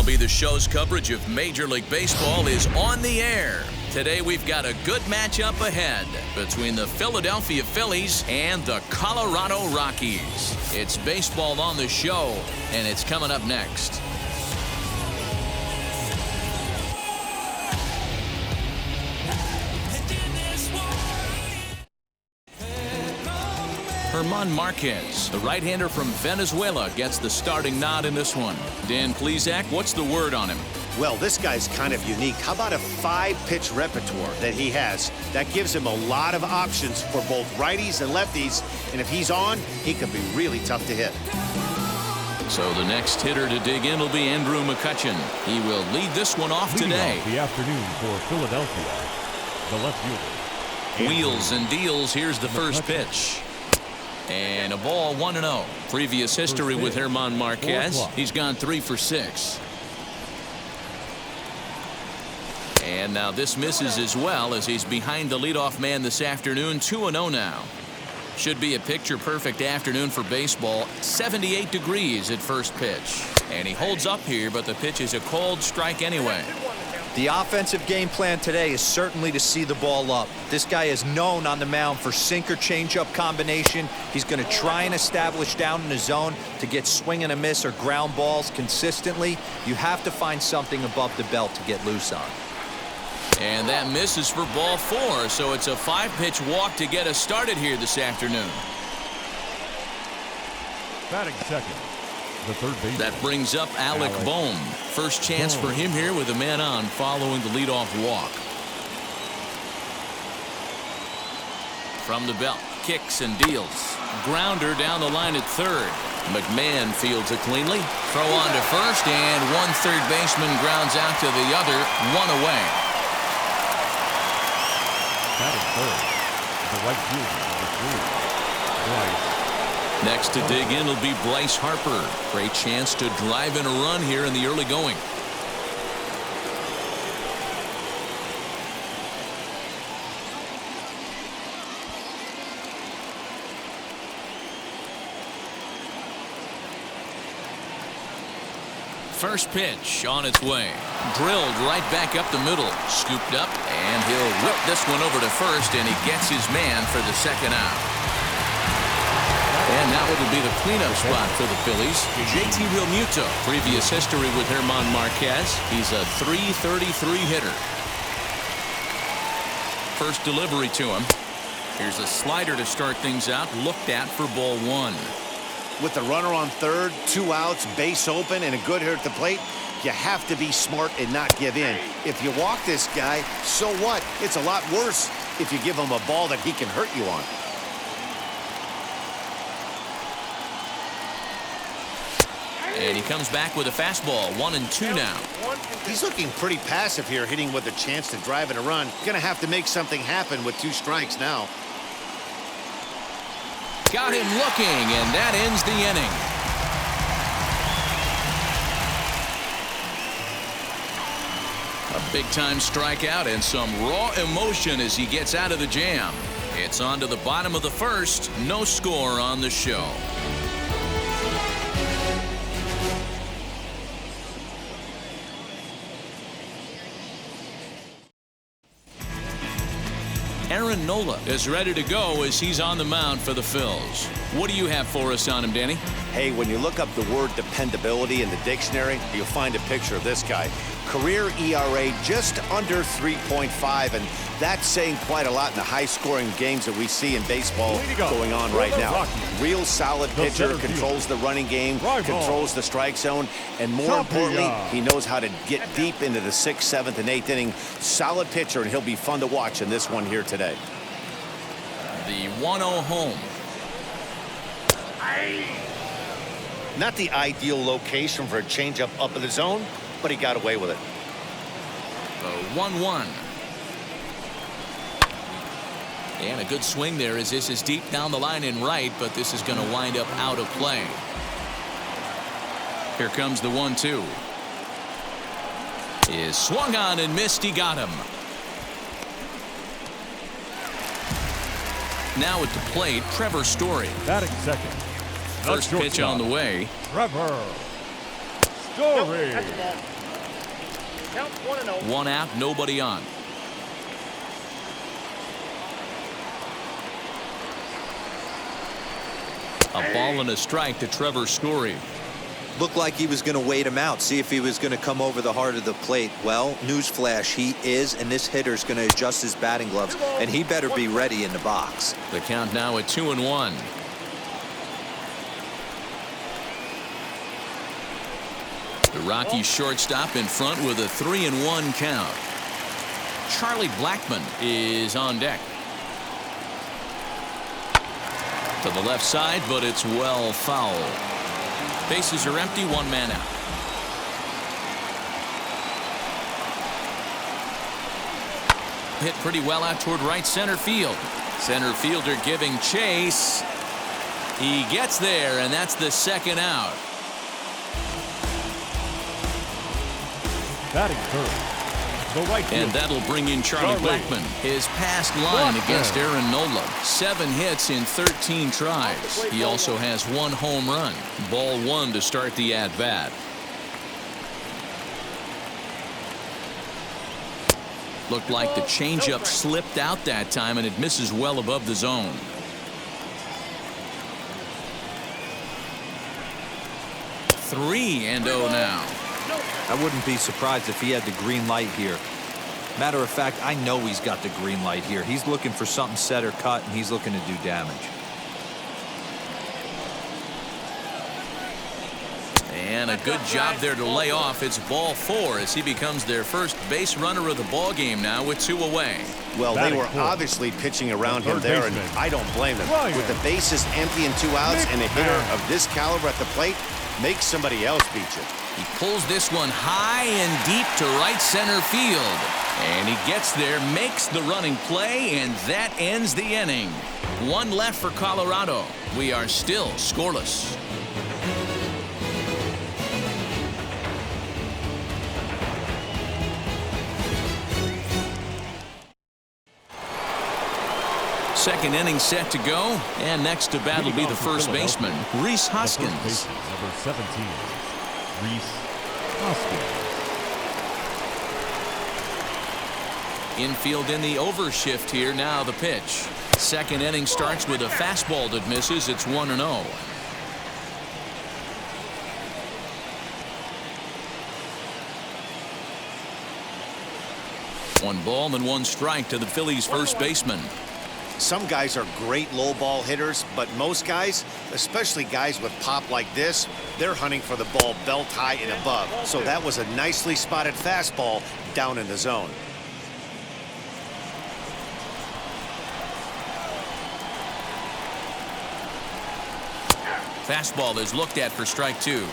MLB The Show's coverage of Major League Baseball is on the air. Today we've got a good matchup ahead between the Philadelphia Phillies and the Colorado Rockies. It's baseball on the show, and it's coming up next. German Marquez, the right-hander from Venezuela, gets the starting nod in this one. Dan Plesac, what's the word on him? Well, this guy's kind of unique. How about a 5-pitch repertoire that he has? That gives him a lot of options for both righties and lefties. And if he's on, he can be really tough to hit. So the next hitter to dig in will be Andrew McCutchen. He will lead this one off today. Off the afternoon for Philadelphia, the left fielder. Wheels and deals. Here's the first pitch. And a ball 1-0. Previous history with German Marquez. He's gone 3 for 6. And now this misses as well as he's behind the leadoff man this afternoon. 2-0 now. Should be a picture-perfect afternoon for baseball. 78 degrees at first pitch. And he holds up here, but the pitch is a cold strike anyway. The offensive game plan today is certainly to see the ball up. This guy is known on the mound for sinker changeup combination. He's going to try and establish down in the zone to get swing and a miss or ground balls consistently. You have to find something above the belt to get loose on. And that misses for ball 4, so it's a 5-pitch walk to get us started here this afternoon. Batting second, the third baseman. That brings up Alec Bohm. First chance for him here with a man on following the leadoff walk. From the belt, kicks and deals. Grounder down the line at third. McMahon fields it cleanly. Throw on to first, and one third baseman grounds out to the other, 1 away. Batting third, the right fielder, number 3, Bryce. Next to dig in will be Bryce Harper. Great chance to drive in a run here in the early going. First pitch on its way. Drilled right back up the middle. Scooped up, and he'll whip this one over to first, and he gets his man for the second out. And that will be the cleanup spot for the Phillies. JT Realmuto, previous history with German Marquez. He's a .333 hitter. First delivery to him. Here's a slider to start things out. Looked at for ball 1. With the runner on third, 2 outs, base open, and a good hitter at the plate, you have to be smart and not give in. If you walk this guy, so what? It's a lot worse if you give him a ball that he can hurt you on. And he comes back with a fastball, 1-2 now. He's looking pretty passive here, hitting with a chance to drive in a run. Gonna have to make something happen with 2 strikes now. Got him looking, and that ends the inning. A big-time strikeout and some raw emotion as he gets out of the jam. It's on to the bottom of the first. No score on the show. Aaron Nola is ready to go as he's on the mound for the Phils. What do you have for us on him, Danny? Hey, when you look up the word dependability in the dictionary, you'll find a picture of this guy. Career ERA just under 3.5, and that's saying quite a lot in the high-scoring games that we see in baseball going on right now. Real solid pitcher, controls the running game, controls the strike zone, and more importantly, he knows how to get deep into the 6th, 7th, and 8th inning. Solid pitcher, and he'll be fun to watch in this one here today. The 1-0 home. Not the ideal location for a changeup up in the zone, but he got away with it. The 1-1. And a good swing there as this is deep down the line in right, but this is going to wind up out of play. Here comes the 1-2. Is swung on and missed. He got him. Now at the plate, Trevor Story. Batting second. First pitch on the way. Trevor Story. Count 1-0. 1 out, nobody on. A ball and a strike to Trevor Story. Looked like he was going to wait him out, see if he was going to come over the heart of the plate. Well, newsflash, he is, and this hitter's going to adjust his batting gloves, and he better be ready in the box. The count now at 2-1. The Rockies shortstop in front with a 3-1 count. Charlie Blackmon is on deck. To the left side, but it's well foul. Bases are empty, 1 man out. Hit pretty well out toward right center field. Center fielder giving chase. He gets there, and that's the 2nd out. Batting third, the right fielder. And that'll bring in Charlie Blackmon. His past line against Aaron Nola. 7 hits in 13 tries. He also has 1 home run. Ball 1 to start the at-bat. Looked like the changeup slipped out that time, and it misses well above the zone. Three and 0 now. I wouldn't be surprised if he had the green light here. Matter of fact, I know he's got the green light here. He's looking for something set or cut, and he's looking to do damage. And a good job there to lay off. It's ball 4 as he becomes their first base runner of the ball game now with 2 away. Well, they Batting were fourth. obviously pitching around him Third there, and baseman. I don't blame them. Ryan. With the bases empty and 2 outs, and a hitter of this caliber at the plate makes somebody else beat you. He pulls this one high and deep to right center field. And he gets there, makes the running play, and that ends the inning. 1 left for Colorado. We are still scoreless. Second inning set to go, and next to bat will be the first baseman, Rhys Hoskins. Number 17, Rhys Hoskins. Infield in the overshift here. Now the pitch. Second inning starts with a fastball that misses. It's 1-0. One ball and 1 strike to the Phillies first baseman. Some guys are great low ball hitters, but most guys, especially guys with pop like this, they're hunting for the ball belt high and above. So that was a nicely spotted fastball down in the zone. Fastball is looked at for strike 2.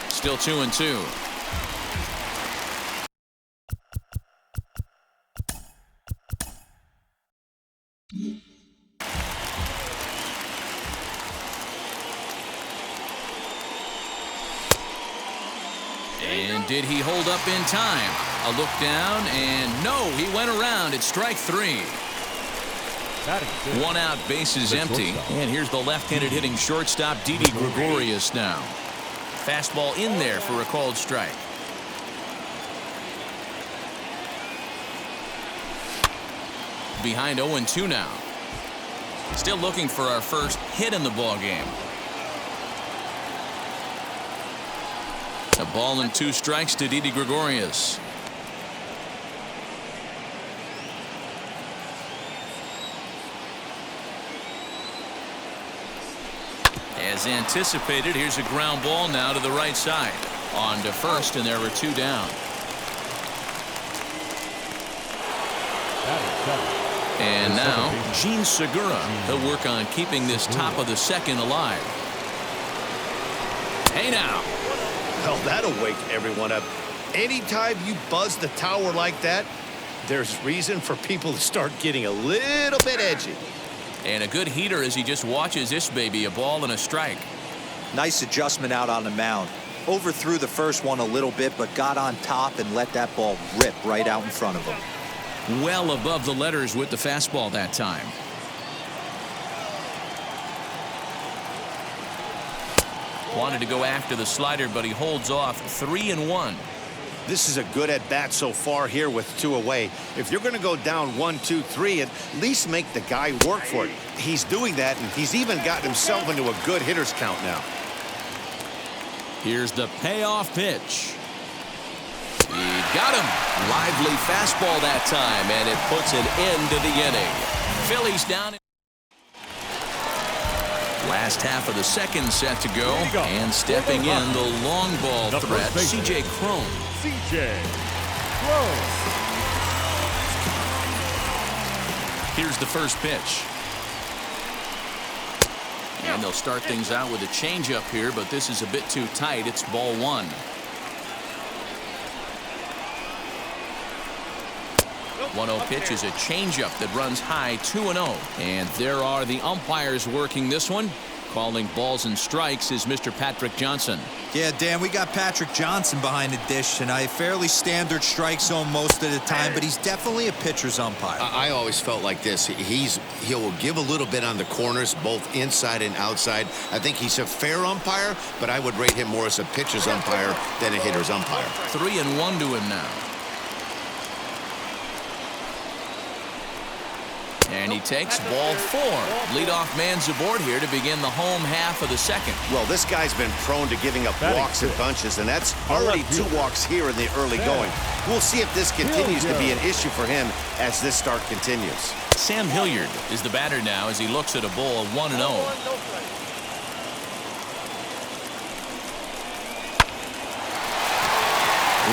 Still 2-2. And did he hold up in time? A look down, and no, he went around. It's strike 3. 1 out, bases empty. And here's the left-handed hitting shortstop, Didi Gregorius now. Fastball in there for a called strike. Behind 0-2 now. Still looking for our first hit in the ball game. A ball and 2 strikes to Didi Gregorius. As anticipated, here's a ground ball now to the right side. On to first, and there were 2 down. And now, Gene Segura. He'll work on keeping this top of the second alive. Hey now. Well, that'll wake everyone up. Anytime you buzz the tower like that, there's reason for people to start getting a little bit edgy. And a good heater as he just watches this baby. A ball and a strike. Nice adjustment out on the mound. Overthrew the first one a little bit, but got on top and let that ball rip right out in front of him. Well above the letters with the fastball that time. Wanted to go after the slider, but he holds off. 3-1. This is a good at-bat so far here with 2 away. If you're going to go down 1, 2, 3, at least make the guy work for it. He's doing that, and he's even gotten himself into a good hitter's count now. Here's the payoff pitch. He got him. Lively fastball that time, and it puts an end to the inning. Phillies down. Last half of the second set to go, and stepping in the long ball threat, C.J. Cron. C.J. Cron. Here's the first pitch. And they'll start things out with a changeup here, but this is a bit too tight. It's ball 1. 1-0 pitch is a changeup that runs high, 2-0. And there are the umpires working this one. Calling balls and strikes is Mr. Patrick Johnson. Yeah, Dan, we got Patrick Johnson behind the dish tonight. Fairly standard strike zone most of the time, but he's definitely a pitcher's umpire. I always felt like this. He'll give a little bit on the corners, both inside and outside. I think he's a fair umpire, but I would rate him more as a pitcher's umpire than a hitter's umpire. 3-1 to him now. And he takes ball 4. Leadoff man's aboard here to begin the home half of the second. Well, this guy's been prone to giving up walks and bunches, and that's already 2 walks here in the early going. We'll see if this continues to be an issue for him as this start continues. Sam Hilliard is the batter now as he looks at a ball of 1-0.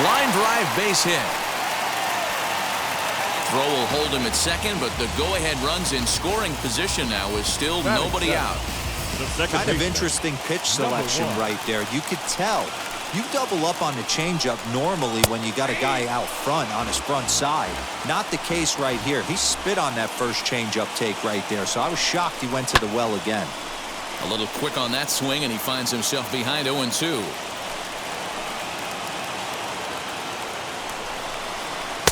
Line drive base hit. Throw will hold him at second, but the go-ahead runs in scoring position now with still nobody out. Kind of interesting pitch selection right there. You could tell. You double up on the changeup normally when you got a guy out front on his front side. Not the case right here. He spit on that first changeup take right there, so I was shocked he went to the well again. A little quick on that swing, and he finds himself behind 0-2.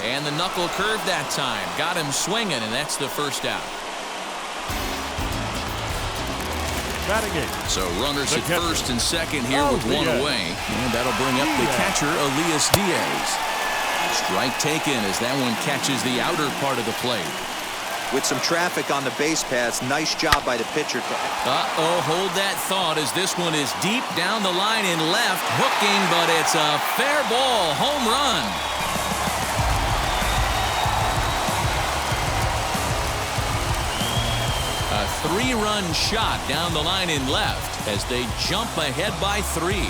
And the knuckle curve that time. Got him swinging, and that's the first out. So runners at first and second here with 1 away. And that'll bring up the catcher, Elias Diaz. Strike taken as that one catches the outer part of the plate. With some traffic on the base paths, nice job by the pitcher. Hold that thought as this one is deep down the line in left. Hooking, but it's a fair ball. Home run. A 3-run shot down the line in left as they jump ahead by 3.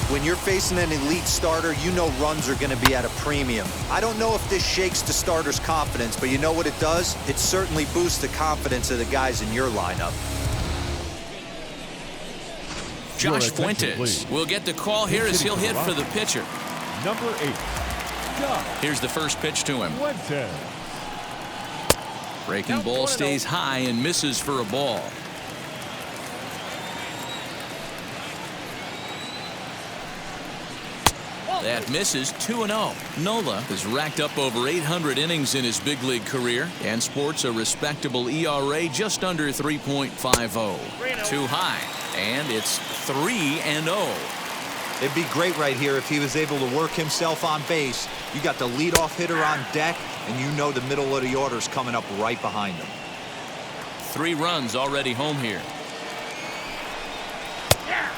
When you're facing an elite starter, you know runs are going to be at a premium. I don't know if this shakes the starter's confidence, but you know what it does? It certainly boosts the confidence of the guys in your lineup. Josh Fuentes will get the call here as he'll hit for the pitcher. Number 8. Here's the first pitch to him. Breaking ball stays high and misses for a ball. That misses. 2-0. Nola has racked up over 800 innings in his big league career and sports a respectable ERA just under 3.50. Too high, and it's 3-0. It'd be great right here if he was able to work himself on base. You got the leadoff hitter on deck, and you know the middle of the order's coming up right behind him. 3 runs already home here.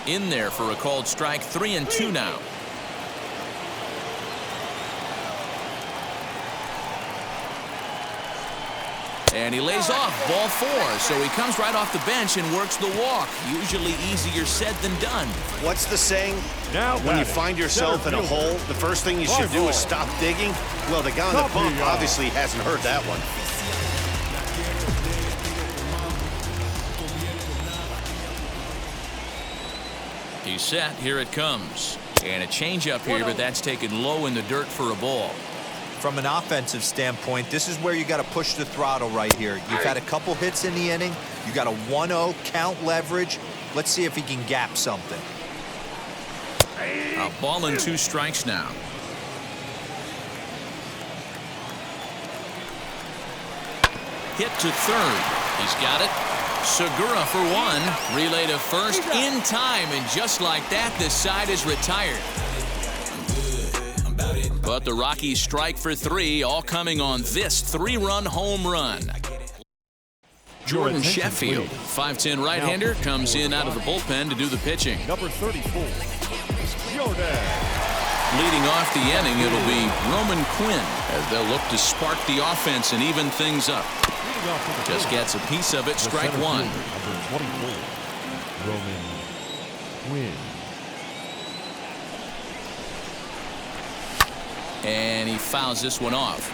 In there for a called strike. 3-2 now. And he lays off ball 4, so he comes right off the bench and works the walk. Usually easier said than done. What's the saying? When you find yourself in a hole, the first thing you should do is stop digging. Well, the guy on the bump obviously hasn't heard that one. He's set. Here it comes. And a changeup here, but that's taken low in the dirt for a ball. From an offensive standpoint, this is where you got to push the throttle right here. You've had a couple hits in the inning. You got a 1-0 count leverage. Let's see if he can gap something. A ball and 2 strikes now. Hit to third. He's got it. Segura for 1. Relay to first in time, and just like that, this side is retired. But the Rockies strike for 3, all coming on this 3-run home run. Jordan Sheffield, 5'10" right-hander, comes in out of the bullpen to do the pitching. Number 34, Jordan. Leading off the inning, it'll be Roman Quinn as they'll look to spark the offense and even things up. Just gets a piece of it, strike 1. Number 24, Roman Quinn. And he fouls this one off.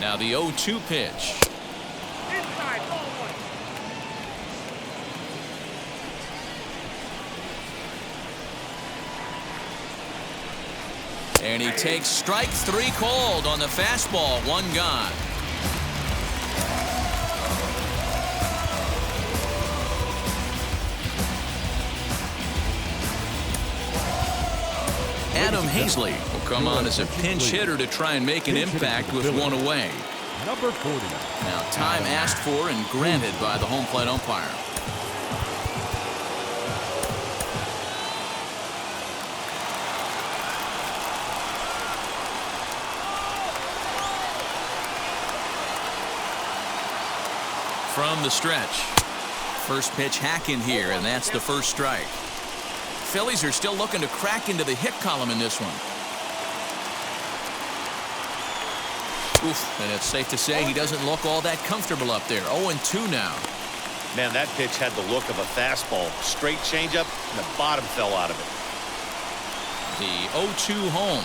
Now the 0-2 pitch. And he takes strike 3 called on the fastball. 1 gone. Adam Hazley will come on as a pinch hitter to try and make an impact with 1 away. Number 40. Now time asked for and granted by the home plate umpire. From the stretch. First pitch hack in here, and that's the first strike. Phillies are still looking to crack into the hit column in this one. Oof, and it's safe to say he doesn't look all that comfortable up there. 0-2 now. Man, that pitch had the look of a fastball. Straight changeup, and the bottom fell out of it. The 0-2 home.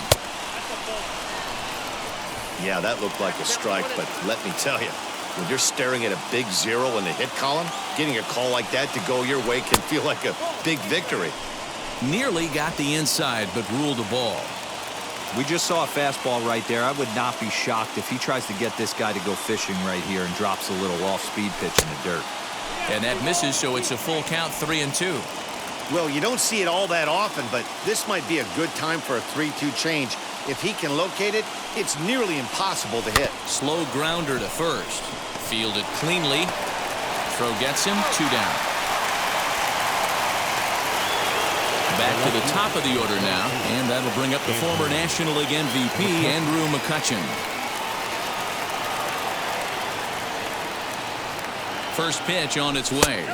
Yeah, that looked like a strike, but let me tell you, when you're staring at a big 0 in the hit column, getting a call like that to go your way can feel like a big victory. Nearly got the inside, but ruled the ball. We just saw a fastball right there. I would not be shocked if he tries to get this guy to go fishing right here and drops a little off-speed pitch in the dirt. And that misses, so it's a full count, 3-2. Well, you don't see it all that often, but this might be a good time for a 3-2 change. If he can locate it, it's nearly impossible to hit. Slow grounder to first. Fielded cleanly. Throw gets him, 2 down. Back to the top of the order now, and that'll bring up the former National League MVP, Andrew McCutchen. First pitch on its way.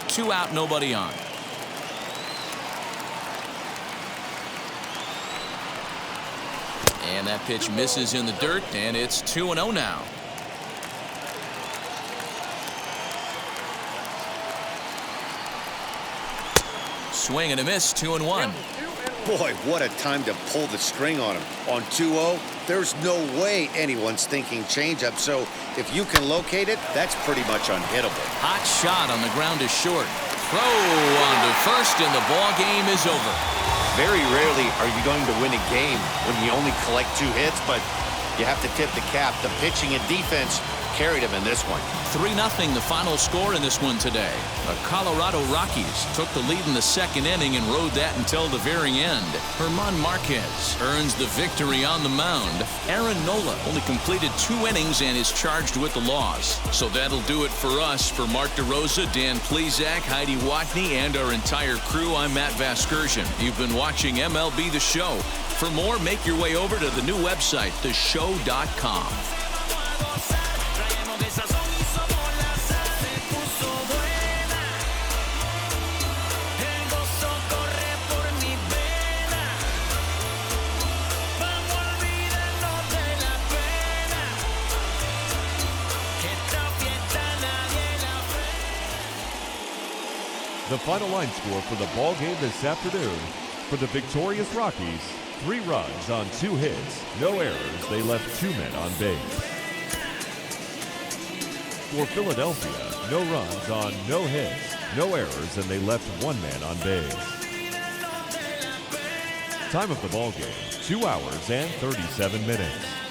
2 out, nobody on. And that pitch misses in the dirt, and it's 2-0 now. Swing and a miss, 2-1. Boy, what a time to pull the string on him. On 2-0, there's no way anyone's thinking changeup, so if you can locate it, that's pretty much unhittable. Hot shot on the ground is short. Throw on to first, and the ball game is over. Very rarely are you going to win a game when you only collect 2 hits, but you have to tip the cap. The pitching and defense carried him in this one. 3-0 the final score in this one today. The Colorado Rockies took the lead in the second inning and rode that until the very end. German Marquez earns the victory on the mound. Aaron Nola only completed 2 innings and is charged with the loss. So that'll do it for us. For Mark DeRosa, Dan Plezak, Heidi Watney, and our entire crew, I'm Matt Vasgersian. You've been watching MLB The Show. For more, make your way over to the new website, theshow.com. The final line score for the ball game this afternoon. For the victorious Rockies, 3 runs on 2 hits, no errors. They left 2 men on base. For Philadelphia, No runs on no hits, no errors, and they left one man on base. Time of the ball game, 2 hours and 37 minutes.